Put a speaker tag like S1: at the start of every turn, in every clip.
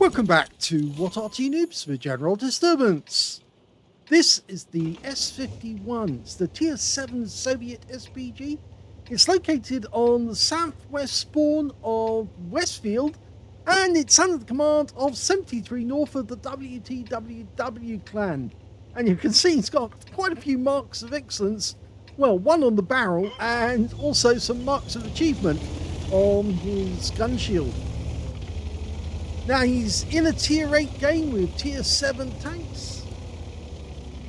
S1: Welcome back to What Arty Noobs for General Disturbance. This is the S-51. It's the Tier 7 Soviet SPG. It's located on the southwest spawn of Westfield, and it's under the command of 73north of the WTWW clan. And you can see it's got quite a few marks of excellence. Well, one on the barrel and also some marks of achievement on his gun shield. Now he's in a tier 8 game with tier 7 tanks,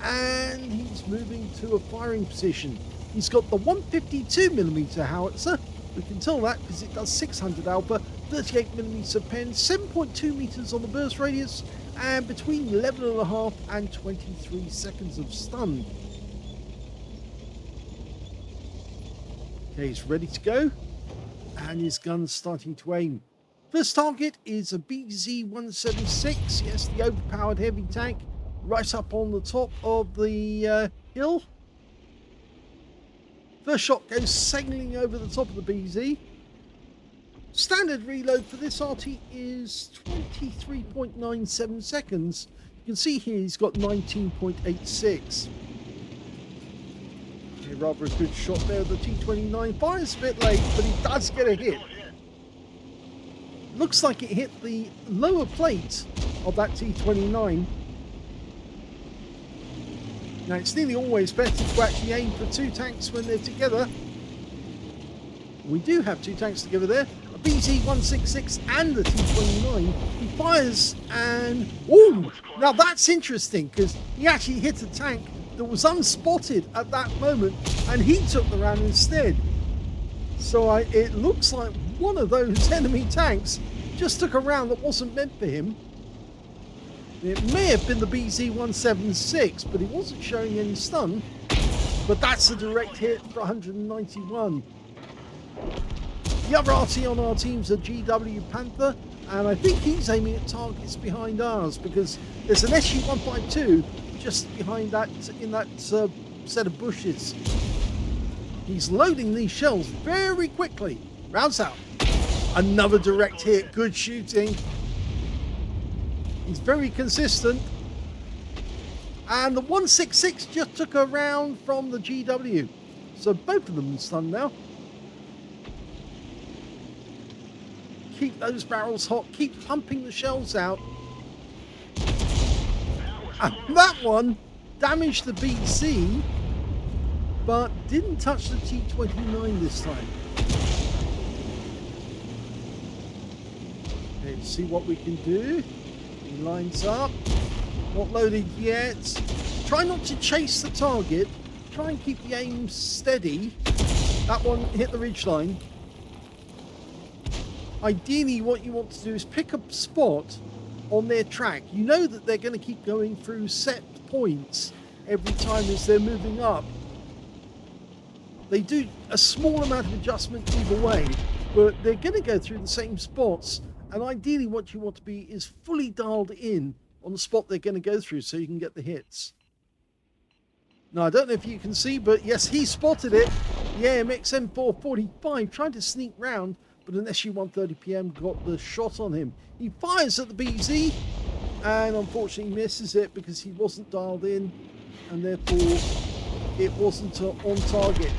S1: and he's moving to a firing position. He's got the 152mm howitzer. We can tell that because it does 600 alpha, 38mm pen, 7.2 meters on the burst radius, and between 11.5 and 23 seconds of stun. Okay, he's ready to go, and his gun's starting to aim. First target is a BZ-176, yes, the overpowered heavy tank, right up on the top of the hill. First shot goes sailing over the top of the BZ. Standard reload for this Arty is 23.97 seconds. You can see here he's got 19.86. Okay, rather a good shot there. The T-29 fires a bit late, but he does get a hit. Looks like it hit the lower plate of that T-29. Now, it's nearly always better to actually aim for two tanks when they're together. We do have two tanks together there. A BZ-166 and the T-29. He fires and... ooh! Now that's interesting because he actually hit a tank that was unspotted at that moment and he took the round instead. So it looks like one of those enemy tanks just took a round that wasn't meant for him. It may have been the BZ-176, but he wasn't showing any stun. But that's a direct hit for 191. The other Arty on our team's a GW Panther, and I think he's aiming at targets behind ours because there's an SU-152 just behind that, in that set of bushes. He's loading these shells very quickly. Rounds out. Another direct hit. Good shooting. He's very consistent. And the 166 just took a round from the GW. So both of them are stunned now. Keep those barrels hot. Keep pumping the shells out. And that one damaged the BC, but didn't touch the T-29 this time. Okay, let's see what we can do. He lines up. Not loaded yet. Try not to chase the target. Try and keep the aim steady. That one hit the ridgeline. Ideally, what you want to do is pick a spot on their track. You know that they're going to keep going through set points every time as they're moving up. They do a small amount of adjustment either way, but they're going to go through the same spots. And ideally what you want to be is fully dialed in on the spot they're going to go through so you can get the hits. Now, I don't know if you can see, but yes, he spotted it. The AMX M445 trying to sneak round, but an SU-130PM got the shot on him. He fires at the BZ and unfortunately misses it because he wasn't dialed in and therefore it wasn't on target.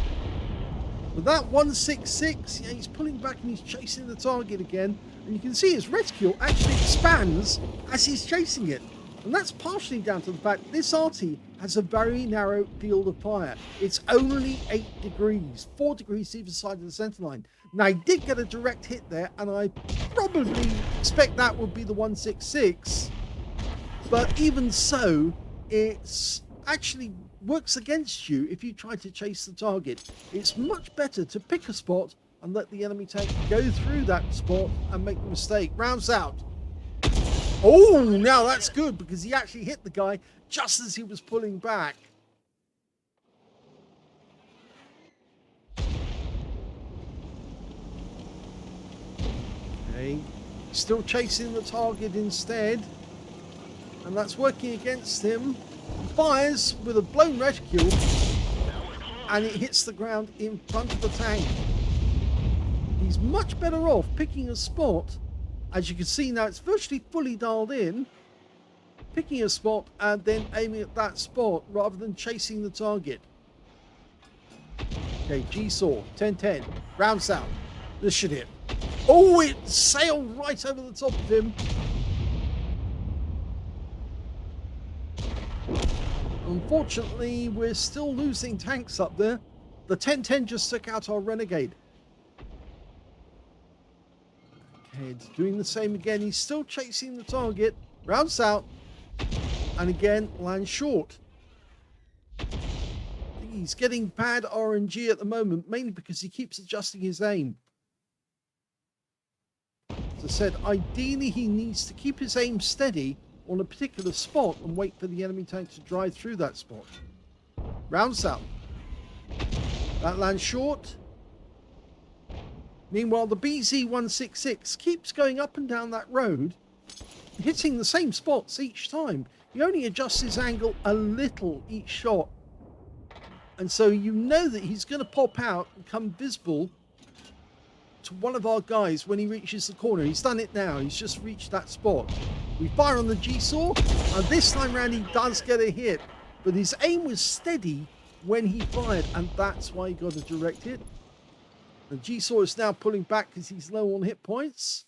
S1: But that 166, yeah, he's pulling back and he's chasing the target again. And you can see his reticule actually expands as he's chasing it. And that's partially down to the fact this Arty has a very narrow field of fire. It's only 8 degrees, 4 degrees either side of the center line. Now, he did get a direct hit there, and I probably expect that would be the 166. But even so, it's actually works against you if you try to chase the target. It's much better to pick a spot and let the enemy tank go through that spot and make the mistake. Rounds out. Oh, now that's good because he actually hit the guy just as he was pulling back. Okay, still chasing the target instead, and that's working against him. He fires with a blown reticule and it hits the ground in front of the tank. He's much better off picking a spot As you can see now, it's virtually fully dialed in, picking a spot and then aiming at that spot rather than chasing the target. Okay, G-Saw, 1010, round south. This should hit. Oh, it sailed right over the top of him. Unfortunately, we're still losing tanks up there. The 1010 just took out our Renegade. Okay, it's doing the same again. He's still chasing the target. Rounds out. And again, lands short. He's getting bad RNG at the moment, mainly because he keeps adjusting his aim. As I said, ideally he needs to keep his aim steady on a particular spot and wait for the enemy tank to drive through that spot. Rounds out. That lands short. Meanwhile, the BZ-166 keeps going up and down that road, hitting the same spots each time. He only adjusts his angle a little each shot. And so you know that he's going to pop out and come visible to one of our guys when he reaches the corner. He's done it now. He's just reached that spot. We fire on the G-Saw, and this time round he does get a hit. But his aim was steady when he fired, and that's why he got a direct hit. The G-Saw is now pulling back because he's low on hit points.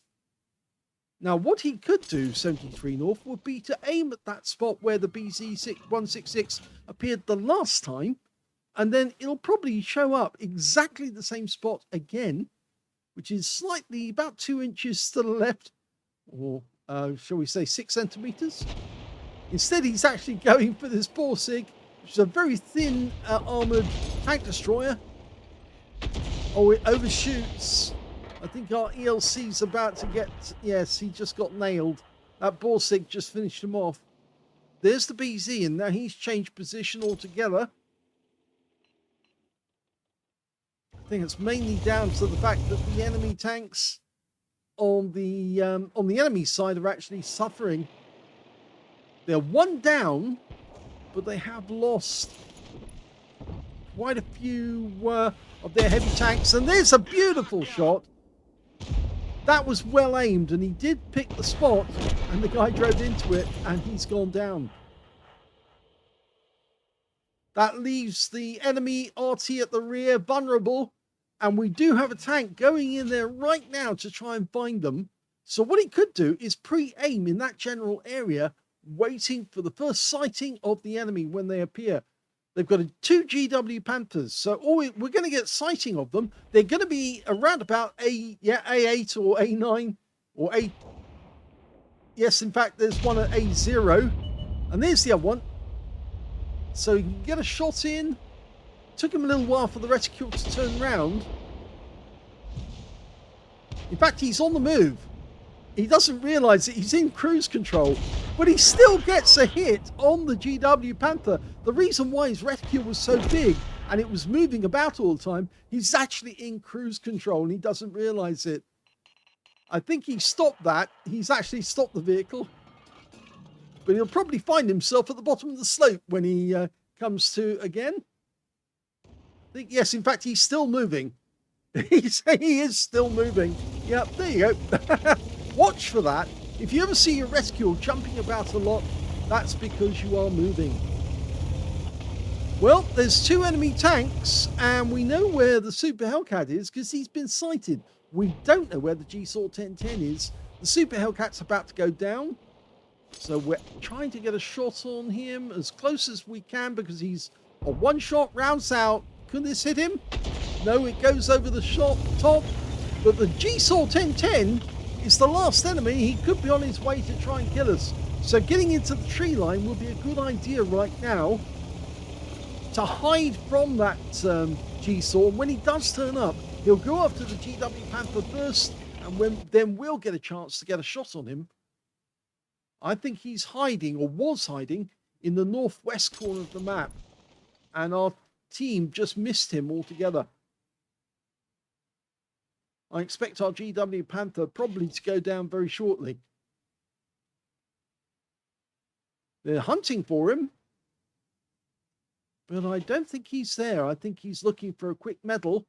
S1: Now, what he could do, 73 North, would be to aim at that spot where the BZ-166 appeared the last time, and then it'll probably show up exactly the same spot again, which is slightly about 2 inches to the left, or shall we say 6 centimeters. Instead, he's actually going for this Borsig, which is a very thin armored tank destroyer. Oh, it overshoots. I think our ELC's about to get... Yes, he just got nailed. That Borsig just finished him off. There's the BZ, and now he's changed position altogether. I think it's mainly down to the fact that the enemy tanks on the enemy side are actually suffering. They're one down, but they have lost quite a few of their heavy tanks. And there's a beautiful shot. That was well aimed, and he did pick the spot, and the guy drove into it, and he's gone down. That leaves the enemy Arty at the rear vulnerable, and we do have a tank going in there right now to try and find them. So what he could do is pre-aim in that general area, waiting for the first sighting of the enemy when they appear. They've got 2 GW Panthers, so we're going to get sighting of them. They're going to be around about A8 or A9 or A. Yes, in fact, there's one at A0, and there's the other one. So you can get a shot in. Took him a little while for the reticule to turn round. In fact, he's on the move. He doesn't realise that he's in cruise control, but he still gets a hit on the GW Panther. The reason why his reticule was so big and it was moving about all the time, he's actually in cruise control and he doesn't realise it. I think he stopped that. He's actually stopped the vehicle, but he'll probably find himself at the bottom of the slope when he comes to again. I think, yes, in fact, he's still moving. He is still moving. Yep, there you go. Watch for that. If you ever see your reticule jumping about a lot, that's because you are moving. Well, there's 2 enemy tanks, and we know where the Super Hellcat is because he's been sighted. We don't know where the G-Saw 1010 is. The Super Hellcat's about to go down, so we're trying to get a shot on him as close as we can because he's a one-shot rounds out. Can this hit him? No, it goes over the top, but the G-Saw 1010 is the last enemy. He could be on his way to try and kill us. So getting into the tree line will be a good idea right now to hide from that G-Saw. When he does turn up, he'll go after the GW Panther first, and then we'll get a chance to get a shot on him. I think he's hiding, or was hiding, in the northwest corner of the map, and our team just missed him altogether. I expect our GW Panther probably to go down very shortly. They're hunting for him, but I don't think he's there. I think he's looking for a quick medal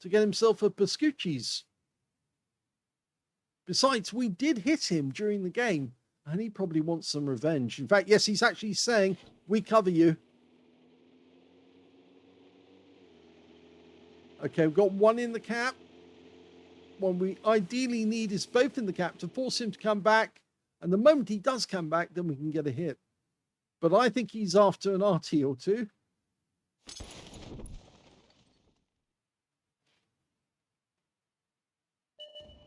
S1: to get himself a Pascucci's. Besides, we did hit him during the game, and he probably wants some revenge. In fact, yes, he's actually saying, we cover you. Okay, we've got one in the cap. What we ideally need is both in the cap to force him to come back. And the moment he does come back, then we can get a hit. But I think he's after an Arty or two.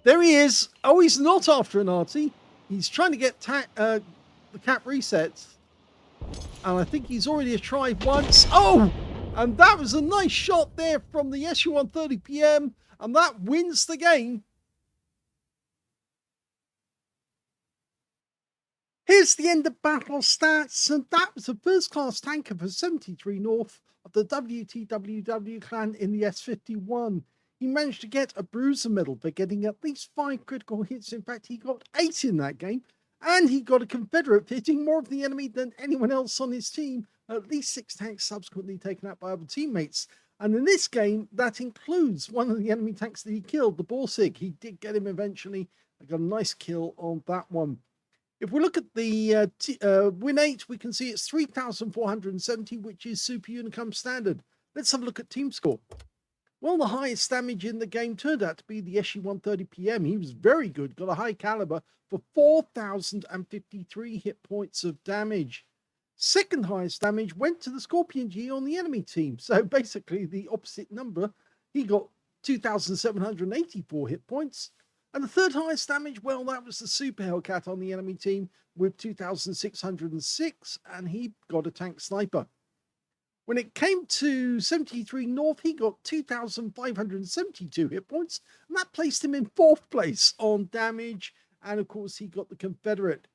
S1: There he is. Oh, he's not after an Arty. He's trying to get the cap resets. And I think he's already tried once. Oh! And that was a nice shot there from the SU-130PM. And that wins the game. Here's the end of battle stats. And that was a first-class tanker for 73 North of the WTWW clan in the S-51. He managed to get a bruiser medal for getting at least 5 critical hits. In fact, he got 8 in that game. And he got a Confederate hitting more of the enemy than anyone else on his team. At least 6 tanks subsequently taken out by other teammates. And in this game, that includes one of the enemy tanks that he killed, the Borsig. He did get him eventually. I got a nice kill on that one. If we look at the win rate, we can see it's 3,470, which is Super Unicum standard. Let's have a look at team score. Well, the highest damage in the game turned out to be the SU-130PM. He was very good, got a high caliber for 4,053 hit points of damage. Second highest damage went to the Scorpion G on the enemy team. So basically the opposite number. He got 2,784 hit points. And the third highest damage, well, that was the Super Hellcat on the enemy team with 2,606, and he got a tank sniper. When it came to 73 North, he got 2,572 hit points, and that placed him in 4th place on damage, and of course he got the Confederate.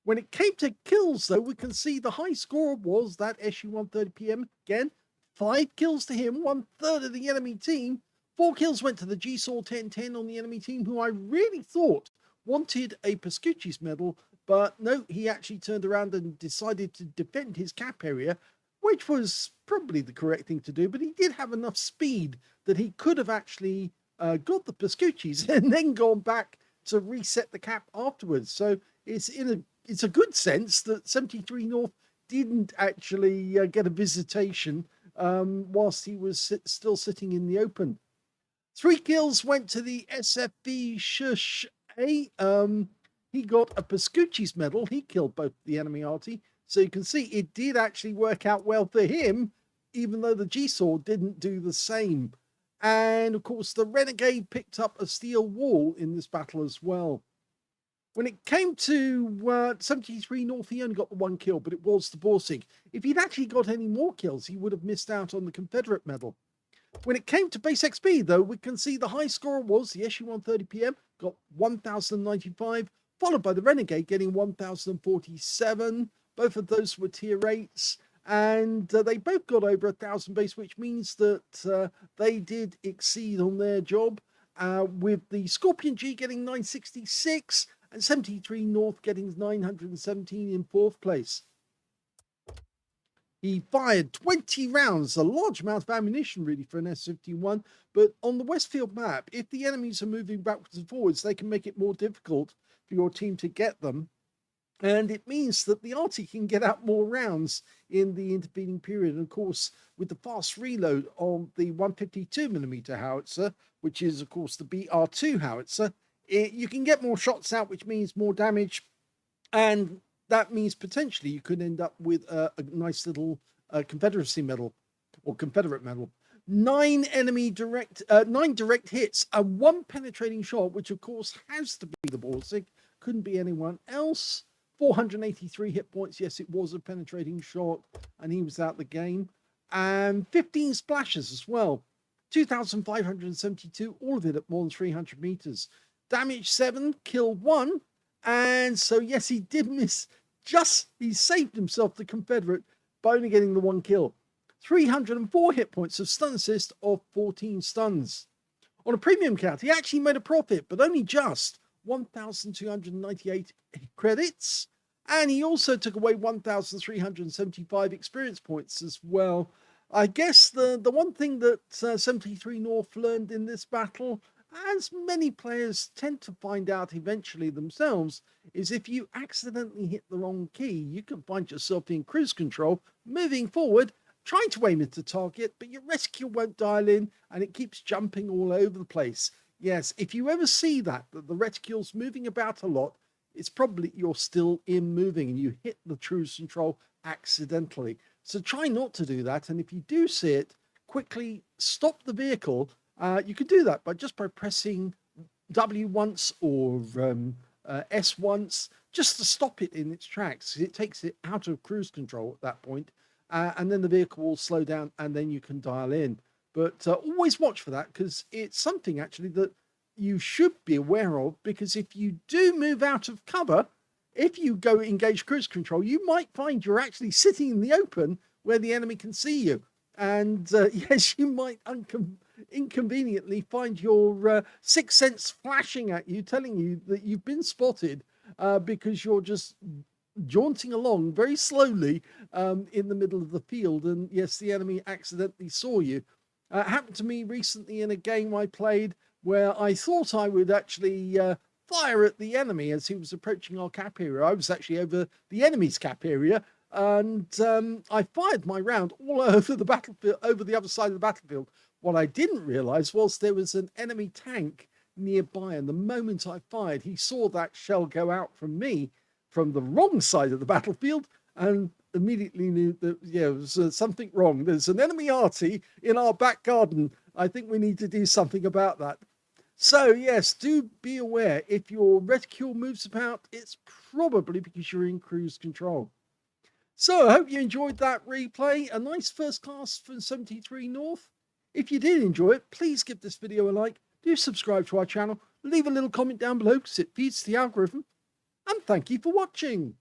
S1: When it came to kills, though, we can see the high score was that SU-130PM. Again, 5 kills to him, 1/3 of the enemy team. 4 kills went to the GSAW 1010 on the enemy team, who I really thought wanted a Pascucci's medal, but no, he actually turned around and decided to defend his cap area, which was probably the correct thing to do, but he did have enough speed that he could have actually got the Pascucci's and then gone back to reset the cap afterwards. So it's a good sense that 73 North didn't actually get a visitation whilst he was still sitting in the open. 3 kills went to the SFB Shush A. He got a Pascucci's medal. He killed both the enemy Arty. So you can see it did actually work out well for him, even though the GSAW didn't do the same. And of course, the Renegade picked up a steel wall in this battle as well. When it came to 73 North, he only got the 1 kill, but it was the Borsig. If he'd actually got any more kills, he would have missed out on the Confederate medal. When it came to base XP, though, we can see the high score was the SU-130PM, got 1,095, followed by the Renegade getting 1,047. Both of those were tier 8s, and they both got over 1,000 base, which means that they did exceed on their job, with the Scorpion G getting 966 and 73 North getting 917 in 4th place. He fired 20 rounds, a large amount of ammunition really for an S-51, but on the Westfield map, if the enemies are moving backwards and forwards, they can make it more difficult for your team to get them. And it means that the Arty can get out more rounds in the intervening period. And of course, with the fast reload on the 152mm howitzer, which is of course the BR2 howitzer, you can get more shots out, which means more damage. And that means potentially you could end up with a nice little Confederacy medal or Confederate medal. 9 direct hits and 1 penetrating shot, which of course has to be the Borsig. Couldn't be anyone else. 483 hit points. Yes, it was a penetrating shot, and he was out the game. And 15 splashes as well. 2,572, all of it at more than 300 meters. Damage 7, kill 1. And so, yes, he did miss. He saved himself the Confederate by only getting the 1 kill. 304 hit points of stun assist of 14 stuns. On a premium count, he actually made a profit, but only just 1,298 credits, and he also took away 1,375 experience points as well. I guess the one thing that 73 North learned in this battle, as many players tend to find out eventually themselves, is if you accidentally hit the wrong key, you can find yourself in cruise control, moving forward, trying to aim at the target, but your reticule won't dial in and it keeps jumping all over the place. Yes, if you ever see that the reticule's moving about a lot, it's probably you're still in moving and you hit the cruise control accidentally. So try not to do that. And if you do see it, quickly stop the vehicle. You can do that by pressing W once or S once, just to stop it in its tracks. It takes it out of cruise control at that point, and then the vehicle will slow down, and then you can dial in. But always watch for that, because it's something actually that you should be aware of, because if you do move out of cover, if you go engage cruise control, you might find you're actually sitting in the open where the enemy can see you. And yes, you might inconveniently find your sixth sense flashing at you, telling you that you've been spotted, because you're just jaunting along very slowly in the middle of the field. And yes, the enemy accidentally saw you. It happened to me recently in a game I played where I thought I would actually fire at the enemy as he was approaching our cap area. I was actually over the enemy's cap area, and I fired my round all over the battlefield, over the other side of the battlefield. What I didn't realize was there was an enemy tank nearby, and the moment I fired, he saw that shell go out from me from the wrong side of the battlefield, and immediately knew that, yeah, there was something wrong. There's an enemy Arty in our back garden. I think we need to do something about that. So yes, do be aware, if your reticule moves about, it's probably because you're in cruise control. So I hope you enjoyed that replay. A nice first class from 73 North. If you did enjoy it, please give this video a like. Do subscribe to our channel. Leave a little comment down below because it feeds the algorithm. And thank you for watching.